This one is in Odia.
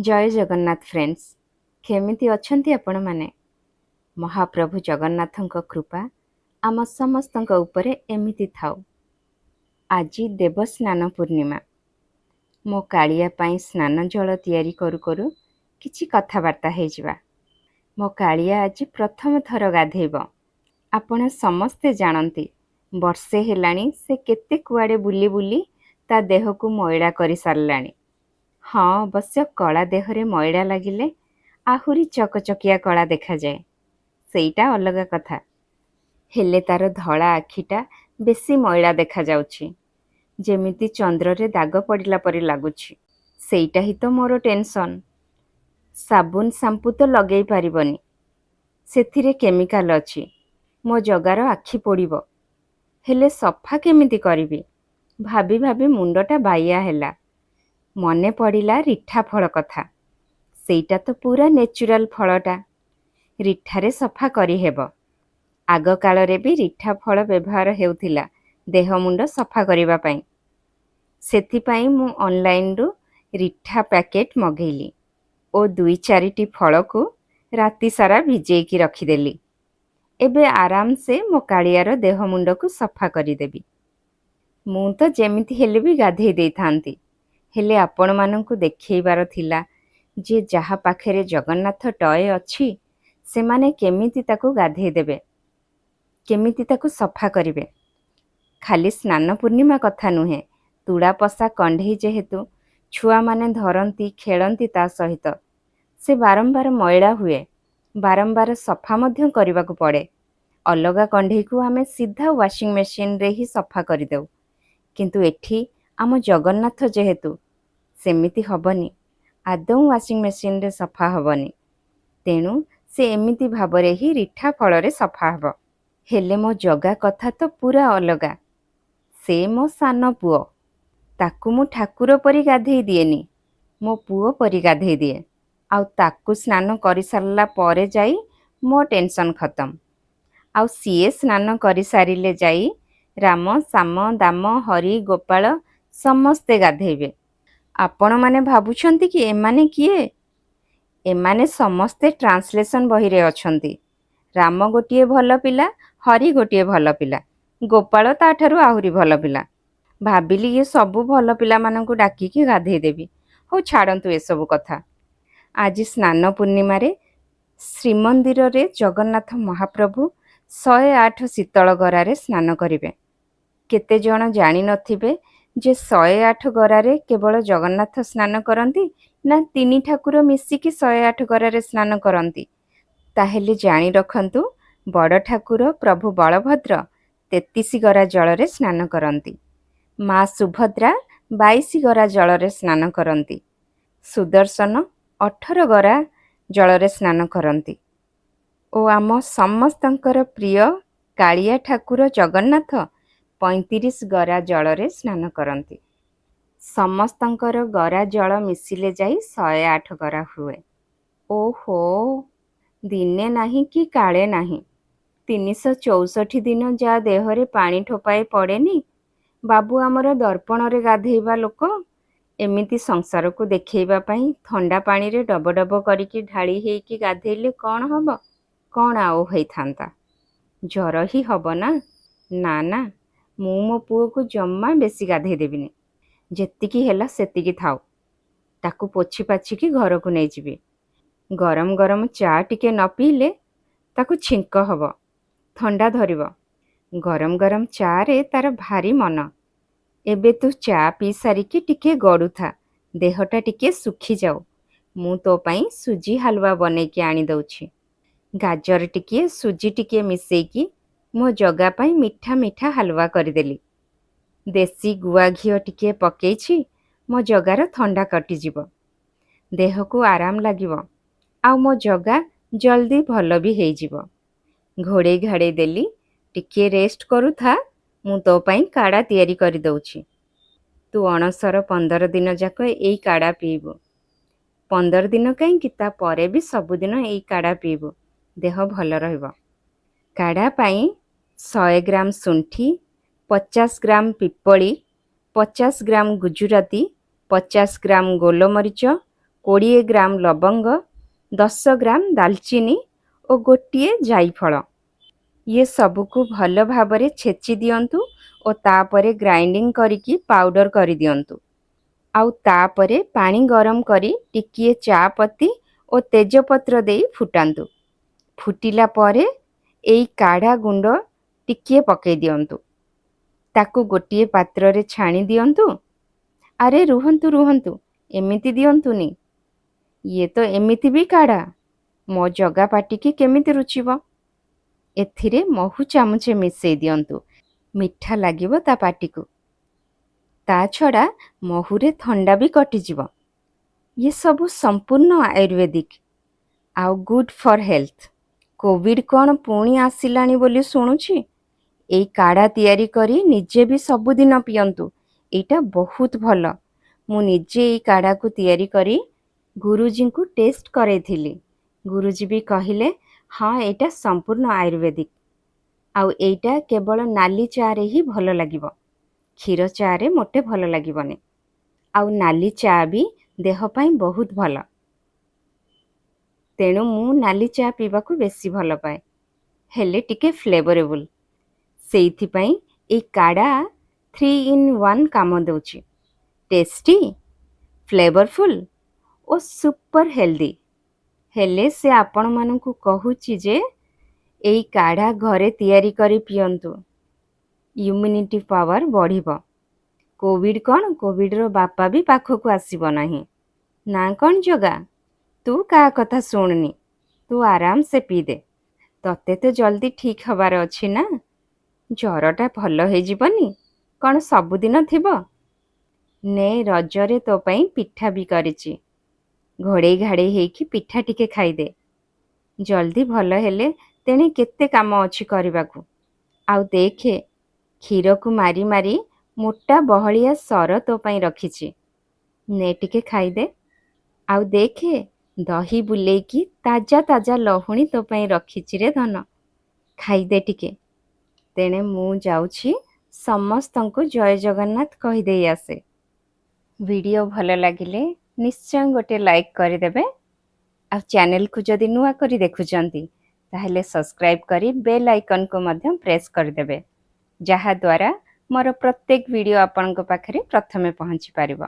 ଜୟ ଜଗନ୍ନାଥ ଫ୍ରେଣ୍ଡସ୍। କେମିତି ଅଛନ୍ତି ଆପଣମାନେ? ମହାପ୍ରଭୁ ଜଗନ୍ନାଥଙ୍କ କୃପା ଆମ ସମସ୍ତଙ୍କ ଉପରେ ଏମିତି ଥାଉ। ଆଜି ଦେବସ୍ନାନ ପୂର୍ଣ୍ଣିମା। ମୋ କାଳିଆ ପାଇଁ ସ୍ନାନ ଜଳ ତିଆରି କରୁ କରୁ କିଛି କଥାବାର୍ତ୍ତା ହେଇଯିବା। ମୋ କାଳିଆ ଆଜି ପ୍ରଥମ ଥର ଗାଧେଇବ। ଆପଣ ସମସ୍ତେ ଜାଣନ୍ତି ବର୍ଷେ ହେଲାଣି ସେ କେତେ କୁଆଡ଼େ ବୁଲି ବୁଲି ତା ଦେହକୁ ମଇଳା କରିସାରିଲାଣି। ହଁ, ଅବଶ୍ୟ କଳା ଦେହରେ ମଇଳା ଲାଗିଲେ ଆହୁରି ଚକଚକିଆ କଳା ଦେଖାଯାଏ, ସେଇଟା ଅଲଗା କଥା। ହେଲେ ତାର ଧଳା ଆଖିଟା ବେଶୀ ମଇଳା ଦେଖାଯାଉଛି, ଯେମିତି ଚନ୍ଦ୍ରରେ ଦାଗ ପଡ଼ିଲା ପରି ଲାଗୁଛି। ସେଇଟା ହିଁ ତ ମୋର ଟେନସନ୍। ସାବୁନ ସାମ୍ପୁ ତ ଲଗେଇ ପାରିବନି, ସେଥିରେ କେମିକାଲ ଅଛି। ମୋ ଜଗାର ଆଖି ପୋଡ଼ିବ। ହେଲେ ସଫା କେମିତି କରିବି ଭାବି ଭାବି ମୁଣ୍ଡଟା ବାଇଆ ହେଲା। ମନେ ପଡ଼ିଲା ରିଠା ଫଳ କଥା। ସେଇଟା ତ ପୁରା ନେଚୁରାଲ ଫଳଟା, ରିଠାରେ ସଫା କରିହେବ। ଆଗ କାଳରେ ବି ରିଠା ଫଳ ବ୍ୟବହାର ହେଉଥିଲା ଦେହ ମୁଣ୍ଡ ସଫା କରିବା ପାଇଁ। ସେଥିପାଇଁ ମୁଁ ଅନଲାଇନରୁ ରିଠା ପ୍ୟାକେଟ୍ ମଗେଇଲି ଓ 2-4ଟି ଫଳକୁ ରାତି ସାରା ଭିଜେଇକି ରଖିଦେଲି। ଏବେ ଆରାମସେ ମୋ କାଳିଆର ଦେହ ମୁଣ୍ଡକୁ ସଫା କରିଦେବି। ମୁଁ ତ ଯେମିତି ହେଲେ ବି ଗାଧେଇ ଦେଇଥାନ୍ତି, ହେଲେ ଆପଣମାନଙ୍କୁ ଦେଖେଇବାର ଥିଲା ଯେ ଯାହା ପାଖରେ ଜଗନ୍ନାଥ ଟୟ ଅଛି ସେମାନେ କେମିତି ତାକୁ ଗାଧେଇ ଦେବେ, କେମିତି ତାକୁ ସଫା କରିବେ। ଖାଲି ସ୍ନାନ ପୂର୍ଣ୍ଣିମା କଥା ନୁହେଁ, ତୁଳାପଶା କଣ୍ଢେଇ ଯେହେତୁ ଛୁଆମାନେ ଧରନ୍ତି ଖେଳନ୍ତି ତା ସହିତ, ସେ ବାରମ୍ବାର ମଇଳା ହୁଏ, ବାରମ୍ବାର ସଫା ମଧ୍ୟ କରିବାକୁ ପଡ଼େ। ଅଲଗା କଣ୍ଢେଇକୁ ଆମେ ସିଧା ୱାସିଂ ମେସିନରେ ହିଁ ସଫା କରିଦେଉ, କିନ୍ତୁ ଏଠି ଆମ ଜଗନ୍ନାଥ ଯେହେତୁ ସେମିତି ହବନି, ଆଦୌ ୱାସିଂ ମେସିନରେ ସଫା ହବନି। ତେଣୁ ସେ ଏମିତି ଭାବରେ ହିଁ ରିଠା ଫଳରେ ସଫା ହବ। ହେଲେ ମୋ ଜଗା କଥା ତ ପୁରା ଅଲଗା। ସେ ମୋ ସାନ ପୁଅ, ତାକୁ ମୁଁ ଠାକୁର ପରି ଗାଧେଇ ଦିଏନି, ମୋ ପୁଅ ପରି ଗାଧେଇ ଦିଏ। ଆଉ ତାକୁ ସ୍ନାନ କରିସାରିଲା ପରେ ଯାଇ ମୋ ଟେନସନ୍ ଖତମ। ଆଉ ସିଏ ସ୍ନାନ କରିସାରିଲେ ଯାଇ ରାମ, ଶାମ, ଦାମ, ହରି, ଗୋପାଳ ସମସ୍ତେ ଗାଧେଇବେ। ଆପଣମାନେ ଭାବୁଛନ୍ତି କି ଏମାନେ କିଏ? ଏମାନେ ସମସ୍ତେ ଟ୍ରାନ୍ସଲେସନ୍ ବହିରେ ଅଛନ୍ତି। ରାମ ଗୋଟିଏ ଭଲ ପିଲା, ହରି ଗୋଟିଏ ଭଲ ପିଲା, ଗୋପାଳ ତାଠାରୁ ଆହୁରି ଭଲ ପିଲା। ଭାବିଲି ଇଏ ସବୁ ଭଲ ପିଲାମାନଙ୍କୁ ଡାକିକି ଗାଧେଇ ଦେବି। ହଉ ଛାଡ଼ନ୍ତୁ ଏସବୁ କଥା। ଆଜି ସ୍ନାନ ପୂର୍ଣ୍ଣିମାରେ ଶ୍ରୀମନ୍ଦିରରେ ଜଗନ୍ନାଥ ମହାପ୍ରଭୁ 108 ଶୀତଳ ଗରାରେ ସ୍ନାନ କରିବେ। କେତେଜଣ ଜାଣିନଥିବେ ଯେ 108 ଗରାରେ କେବଳ ଜଗନ୍ନାଥ ସ୍ନାନ କରନ୍ତି ନା 3 ଠାକୁର ମିଶିକି 108 ଗରାରେ ସ୍ନାନ କରନ୍ତି। ତାହେଲେ ଜାଣି ରଖନ୍ତୁ, ବଡ଼ ଠାକୁର ପ୍ରଭୁ ବଳଭଦ୍ର 33 ଗରା ଜଳରେ ସ୍ନାନ କରନ୍ତି, ମା ସୁଭଦ୍ରା 22 ଗରା ଜଳରେ ସ୍ନାନ କରନ୍ତି, ସୁଦର୍ଶନ 18 ଗରା ଜଳରେ ସ୍ନାନ କରନ୍ତି ଓ ଆମ ସମସ୍ତଙ୍କର ପ୍ରିୟ କାଳିଆ ଠାକୁର ଜଗନ୍ନାଥ 35 ଗରା ଜଳରେ ସ୍ନାନ କରନ୍ତି। ସମସ୍ତଙ୍କର ଗରା ଜଳ ମିଶିଲେ ଯାଇ 108 ଗରା ହୁଏ। ଓହୋ, ଦିନେ ନାହିଁ କି କାଳେ ନାହିଁ, 364 ଦିନ ଯା ଦେହରେ ପାଣି ଠୋପାଏ ପଡ଼େନି। ବାବୁ ଆମର ଦର୍ପଣରେ ଗାଧେଇବା ଲୋକ, ଏମିତି ସଂସାରକୁ ଦେଖେଇବା ପାଇଁ ଥଣ୍ଡା ପାଣିରେ ଡବ ଡବ କରିକି ଢାଳି ହେଇକି ଗାଧେଇଲେ କ'ଣ ହବ? କ'ଣ ଆଉ ହେଇଥାନ୍ତା? ଜ୍ୱର ହିଁ ହବ ନା? ନା ନା, ମୁଁ ମୋ ପୁଅକୁ ଜମା ବେଶୀ ଗାଧେଇ ଦେବିନି। ଯେତିକି ହେଲା ସେତିକି ଥାଉ। ତାକୁ ପୋଛି ପାଛିକି ଘରକୁ ନେଇଯିବି। ଗରମ ଗରମ ଚା ଟିକେ ନ ପିଇଲେ ତାକୁ ଛିଙ୍କ ହବ, ଥଣ୍ଡା ଧରିବ। ଗରମ ଗରମ ଚାରେ ତାର ଭାରି ମନ। ଏବେ ତୁ ଚା ପିଇ ସାରିକି ଟିକେ ଗଡ଼ୁଥା, ଦେହଟା ଟିକେ ଶୁଖିଯାଉ। ମୁଁ ତୋ ପାଇଁ ସୁଜି ହାଲୁଆ ବନେଇକି ଆଣି ଦଉଛି। ଗାଜର ଟିକିଏ ସୁଜି ଟିକିଏ ମିଶେଇକି ମୋ ଜଗା ପାଇଁ ମିଠା ମିଠା ହାଲୁଆ କରିଦେଲି। ଦେଶୀ ଗୁଆ ଘିଅ ଟିକିଏ ପକେଇଛି, ମୋ ଜଗାର ଥଣ୍ଡା କଟିଯିବ, ଦେହକୁ ଆରାମ ଲାଗିବ, ଆଉ ମୋ ଜଗା ଜଲ୍ଦି ଭଲ ବି ହେଇଯିବ। ଘୋଡ଼େଇ ଘାଡ଼େଇ ଦେଲି, ଟିକିଏ ରେଷ୍ଟ କରୁଥା, ମୁଁ ତୋ ପାଇଁ କାଢ଼ା ତିଆରି କରିଦେଉଛି। ତୁ ଅଣସର 15 ଦିନ ଯାକ ଏଇ କାଢ଼ା ପିଇବୁ। 15 ଦିନ କାହିଁକି, ତାପରେ ବି ସବୁଦିନ ଏଇ କାଢ଼ା ପିଇବୁ, ଦେହ ଭଲ ରହିବ। କାଢ଼ା ପାଇଁ 100 ଗ୍ରାମ ଶୁଣ୍ଠି, 50 ଗ୍ରାମ ପିପଳି, 50 ଗ୍ରାମ ଗୁଜୁରାତି, 50 ଗ୍ରାମ ଗୋଲମରିଚ 20 ଗ୍ରାମ ଲବଙ୍ଗ, 10 ଗ୍ରାମ ଡାଲଚିନି ଓ ଗୋଟିଏ ଜାଇଫଳ। ଇଏ ସବୁକୁ ଭଲ ଭାବରେ ଛେଚି ଦିଅନ୍ତୁ ଓ ତାପରେ ଗ୍ରାଇଣ୍ଡିଙ୍ଗ କରିକି ପାଉଡର କରିଦିଅନ୍ତୁ। ଆଉ ତାପରେ ପାଣି ଗରମ କରି ଟିକିଏ ଚା ପତି ଓ ତେଜପତ୍ର ଦେଇ ଫୁଟାନ୍ତୁ। ଫୁଟିଲା ପରେ ଏଇ କାଢ଼ା ଗୁଣ୍ଡ ଟିକିଏ ପକେଇ ଦିଅନ୍ତୁ। ତାକୁ ଗୋଟିଏ ପାତ୍ରରେ ଛାଣି ଦିଅନ୍ତୁ। ଆରେ ରୁହନ୍ତୁ, ଏମିତି ଦିଅନ୍ତୁନି। ଇଏ ତ ଏମିତି ବି କାଢ଼ା। ମୋ ଜଗା ପାଟିକି କେମିତି ରୁଚିବ? ଏଥିରେ ମହୁ ଚାମଚେ ମିଶେଇ ଦିଅନ୍ତୁ। ମିଠା ଲାଗିବ ତା ପାଟିକୁ। ତା ଛଡ଼ା ମହୁରେ ଥଣ୍ଡା ବି କଟିଯିବ। ଇଏ ସବୁ ସମ୍ପୂର୍ଣ୍ଣ ଆୟୁର୍ବେଦିକ ଆଉ ଗୁଡ୍ ଫର୍ ହେଲ୍ଥ। କୋଭିଡ୍ କ'ଣ ପୁଣି ଆସିଲାଣି ବୋଲି ଶୁଣୁଛି। ଏଇ କାଢ଼ା ତିଆରି କରି ନିଜେ ବି ସବୁଦିନ ପିଅନ୍ତୁ। ଏଇଟା ବହୁତ ଭଲ। ମୁଁ ନିଜେ ଏଇ କାଢ଼ାକୁ ତିଆରି କରି ଗୁରୁଜୀଙ୍କୁ ଟେଷ୍ଟ କରେଇଥିଲି। ଗୁରୁଜୀ ବି କହିଲେ ହଁ ଏଇଟା ସମ୍ପୂର୍ଣ୍ଣ ଆୟୁର୍ବେଦିକ। ଆଉ ଏଇଟା କେବଳ ନାଲି ଚାରେ ହିଁ ଭଲ ଲାଗିବ। କ୍ଷୀର ଚାରେ ମୋଟେ ଭଲ ଲାଗିବନି। ଆଉ ନାଲି ଚା ବି ଦେହ ପାଇଁ ବହୁତ ଭଲ। ତେଣୁ ମୁଁ ନାଲି ଚା ପିଇବାକୁ ବେଶୀ ଭଲ ପାଏ। ହେଲେ ଟିକେ ଫ୍ଲେଭରେବୁଲ୍। ସେଇଥିପାଇଁ ଏଇ କାଢ଼ା 3 in 1 କାମ ଦେଉଛି। ଟେଷ୍ଟି, ଫ୍ଲେଭରଫୁଲ୍ ଓ ସୁପର ହେଲ୍ଦି। ହେଲେ ସେ ଆପଣମାନଙ୍କୁ କହୁଛି ଯେ ଏଇ କାଢ଼ା ଘରେ ତିଆରି କରି ପିଅନ୍ତୁ। ଇମ୍ୟୁନିଟି ପାୱାର ବଢ଼ିବ। କୋଭିଡ୍ର ବାପା ବି ପାଖକୁ ଆସିବ ନାହିଁ। ନା କ'ଣ ଜଗା? ତୁ କାହା କଥା ଶୁଣନି। ତୁ ଆରାମସେ ପିଇଦେ। ତତେ ତ ଜଲ୍ଦି ଠିକ୍ ହବାର ଅଛି ନା। ଜ୍ୱରଟା ଭଲ ହେଇଯିବନି? କ'ଣ ସବୁଦିନ ଥିବ? ନେ ରଜରେ ତୋ ପାଇଁ ପିଠା ବି କରିଛି। ଘୋଡ଼େଇ ଘାଡ଼େଇ ହେଇକି ପିଠା ଟିକେ ଖାଇଦେ। ଜଲ୍ଦି ଭଲ ହେଲେ ତେଣେ କେତେ କାମ ଅଛି କରିବାକୁ। ଆଉ ଦେଖେ, କ୍ଷୀରକୁ ମାରି ମାରି ମୋଟା ବହଳିଆ ସର ତୋ ପାଇଁ ରଖିଛି। ନେ ଟିକେ ଖାଇଦେ। ଆଉ ଦେଖେ, ଦହି ବୁଲେଇକି ତାଜା ତାଜା ଲହୁଣୀ ତୋ ପାଇଁ ରଖିଛି ରେ ଧନ। ଖାଇଦେ ଟିକେ। ତେଣେ ମୁଁ ଯାଉଛି ସମସ୍ତଙ୍କୁ ଜୟ ଜଗନ୍ନାଥ କହିଦେଇ ଆସେ। ଭିଡ଼ିଓ ଭଲ ଲାଗିଲେ ନିଶ୍ଚୟ ଗୋଟେ ଲାଇକ୍ କରିଦେବେ। ଆଉ ଚ୍ୟାନେଲକୁ ଯଦି ନୂଆ କରି ଦେଖୁଛନ୍ତି ତାହେଲେ ସବସ୍କ୍ରାଇବ୍ କରି ବେଲ୍ ଆଇକନ୍କୁ ମଧ୍ୟ ପ୍ରେସ୍ କରିଦେବେ, ଯାହାଦ୍ୱାରା ମୋର ପ୍ରତ୍ୟେକ ଭିଡ଼ିଓ ଆପଣଙ୍କ ପାଖରେ ପ୍ରଥମେ ପହଞ୍ଚି ପାରିବ।